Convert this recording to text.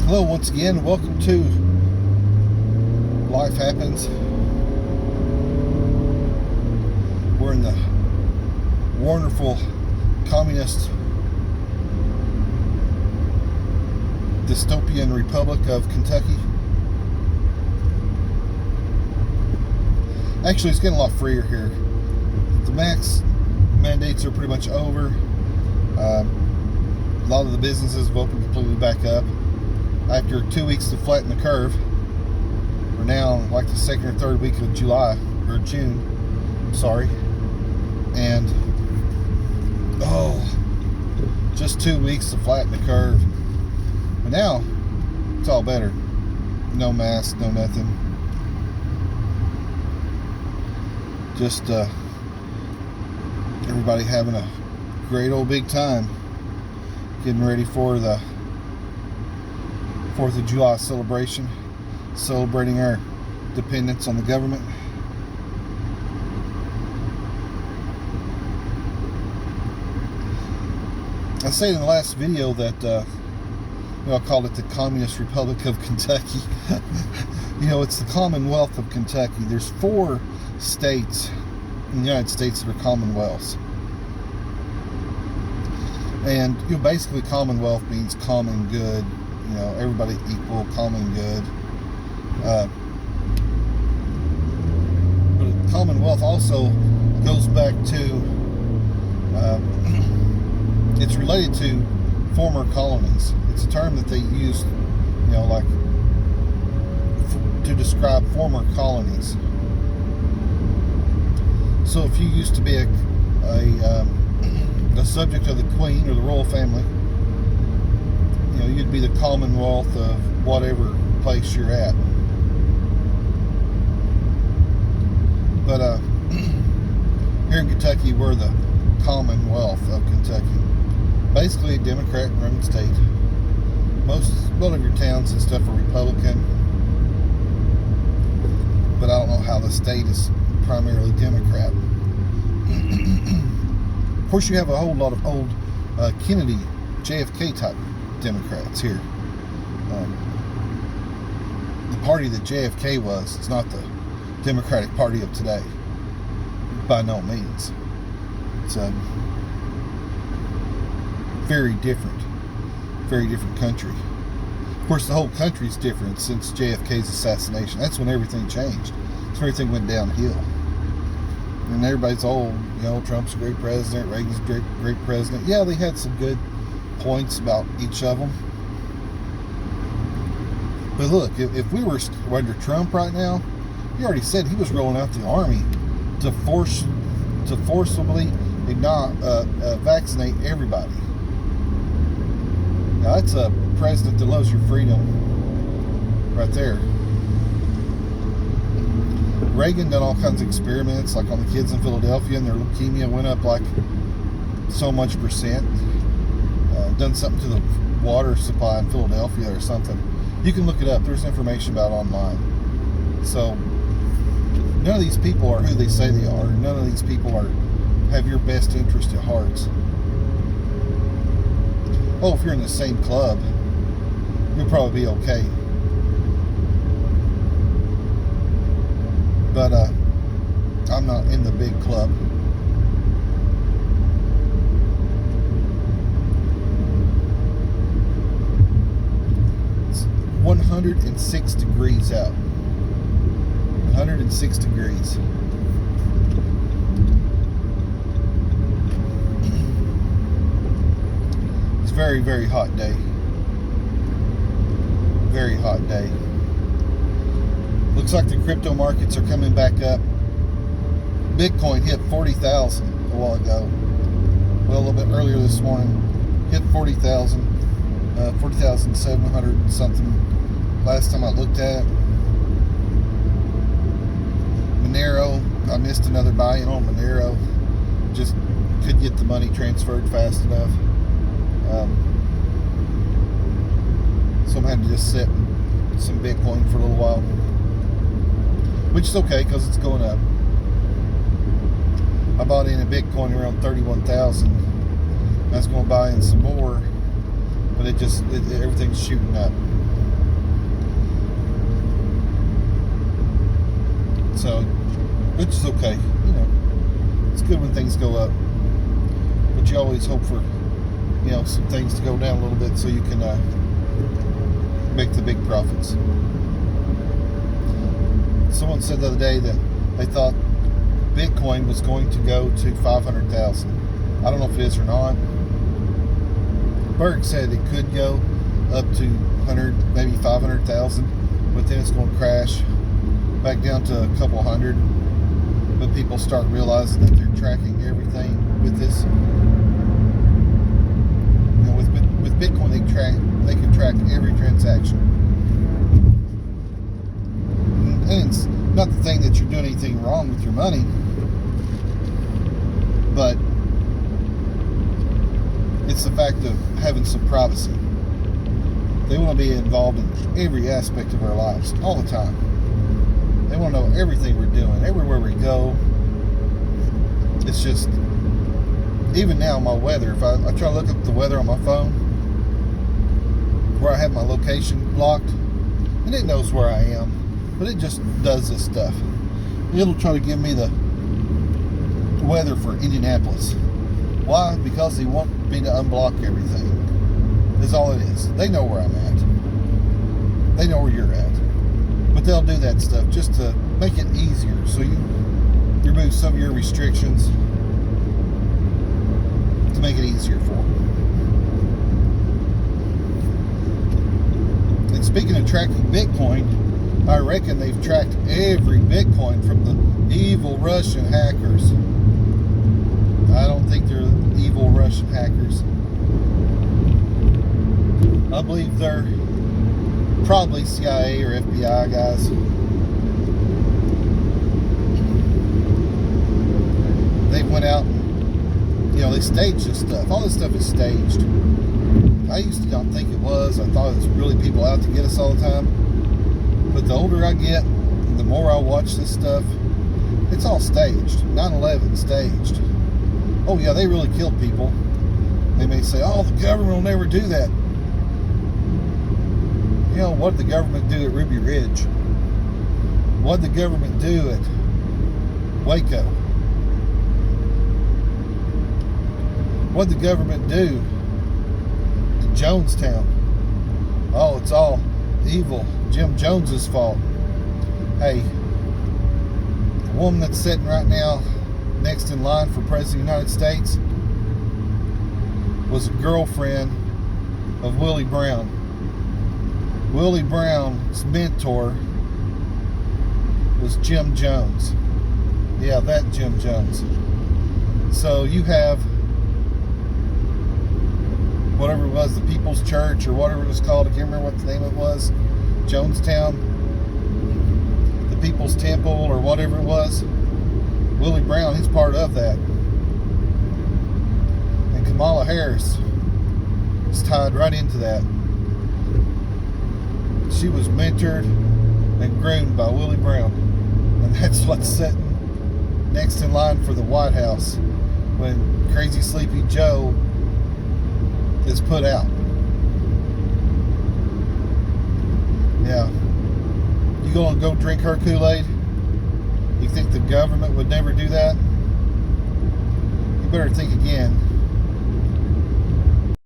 Hello once again, welcome to Life Happens. We're in the wonderful communist dystopian Republic of Kentucky. Actually, it's getting a lot freer here. The max mandates are pretty much over. A lot of the businesses have opened completely back up. After 2 weeks to flatten the curve, we're now like the second or third week of July, or June, sorry. And, just 2 weeks to flatten the curve. But now, it's all better. No mask, no nothing. Just everybody having a great old big time. Getting ready for the 4th of July celebration, celebrating our dependence on the government. I said in the last video that I called it the Communist Republic of Kentucky. It's the Commonwealth of Kentucky. There's 4 states in the United States that are commonwealths. And basically Commonwealth means common good. Everybody equal, common good. But Commonwealth also goes back to, it's related to former colonies. It's a term that they use, to describe former colonies. So if you used to be a subject of the Queen or the royal family, you'd be the Commonwealth of whatever place you're at. But here in Kentucky, we're the Commonwealth of Kentucky. Basically a Democrat-run state. A lot of your towns and stuff are Republican, but I don't know how the state is primarily Democrat. Of course, you have a whole lot of old Kennedy, JFK type Democrats here. The party that JFK was is not the Democratic Party of today, by no means. It's a very different country. Of course, the whole country's different since JFK's assassination. That's when everything changed. That's when everything went downhill. And everybody's Trump's a great president, Reagan's a great president. Yeah, they had some good points about each of them. But look, if we were under Trump right now, he already said he was rolling out the army to forcibly vaccinate everybody. Now that's a president that loves your freedom right there. Reagan done all kinds of experiments, like on the kids in Philadelphia, and their leukemia went up like so much percent. Done something to the water supply in Philadelphia or something. You can look it up. There's information about it online. So none of these people are who they say they are. None of these people have your best interest at heart. If you're in the same club, you'll probably be okay. But I'm not in the big club. It's 106 degrees out. 106 degrees. It's a very, very hot day. Very hot day. Looks like the crypto markets are coming back up. Bitcoin hit 40,000 a while ago. Well, a little bit earlier this morning. Hit 40,000. 40,700 and something. Last time I looked at it. Monero, I missed another buy-in on Monero. Just couldn't get the money transferred fast enough. So I'm having to just sit some Bitcoin for a little while. Which is okay because it's going up. I bought in a Bitcoin around 31,000. I was going to buy in some more, but everything's shooting up. So, which is okay. It's good when things go up, but you always hope for, some things to go down a little bit so you can make the big profits. Someone said the other day that they thought Bitcoin was going to go to 500,000. I don't know if it is or not. Berg said it could go up to 100, maybe 500,000, but then it's going to crash back down to a couple hundred. But people start realizing that they're tracking everything with this. With Bitcoin, they can track every transaction. And it's not the thing that you're doing anything wrong with your money, but it's the fact of having some privacy. They want to be involved in every aspect of our lives all the time. They want to know everything we're doing, everywhere we go. It's just, even now, my weather, if I try to look up the weather on my phone, where I have my location locked, and it knows where I am, but it just does this stuff. It'll try to give me the weather for Indianapolis. Why? Because they want me to unblock everything. Is all it is. They know where I'm at. They know where you're at. But they'll do that stuff just to make it easier, so you remove some of your restrictions to make it easier for them. And speaking of tracking Bitcoin, I reckon they've tracked every Bitcoin from the evil Russian hackers. I don't think they're evil Russian hackers. I believe they're probably CIA or FBI guys. They went out and, they staged this stuff. All this stuff is staged. I used to not think it was. I thought it was really people out to get us all the time. But the older I get, the more I watch this stuff, it's all staged. 9/11 staged. Oh yeah, they really killed people. They may say, oh, the government will never do that. What did the government do at Ruby Ridge? What did the government do at Waco? What did the government do to Jonestown? Oh, it's all evil. Jim Jones's fault. Hey, the woman that's sitting right now next in line for President of the United States was a girlfriend of Willie Brown. Willie Brown's mentor was Jim Jones. Yeah, that Jim Jones. So you have whatever it was, the People's Church or whatever it was called. I can't remember what the name of it was. Jonestown, the People's Temple or whatever it was. Willie Brown, he's part of that. And Kamala Harris is tied right into that. She was mentored and groomed by Willie Brown. And that's what's sitting next in line for the White House when Crazy Sleepy Joe is put out. Yeah. You gonna go drink her Kool-Aid? You think the government would never do that? You better think again.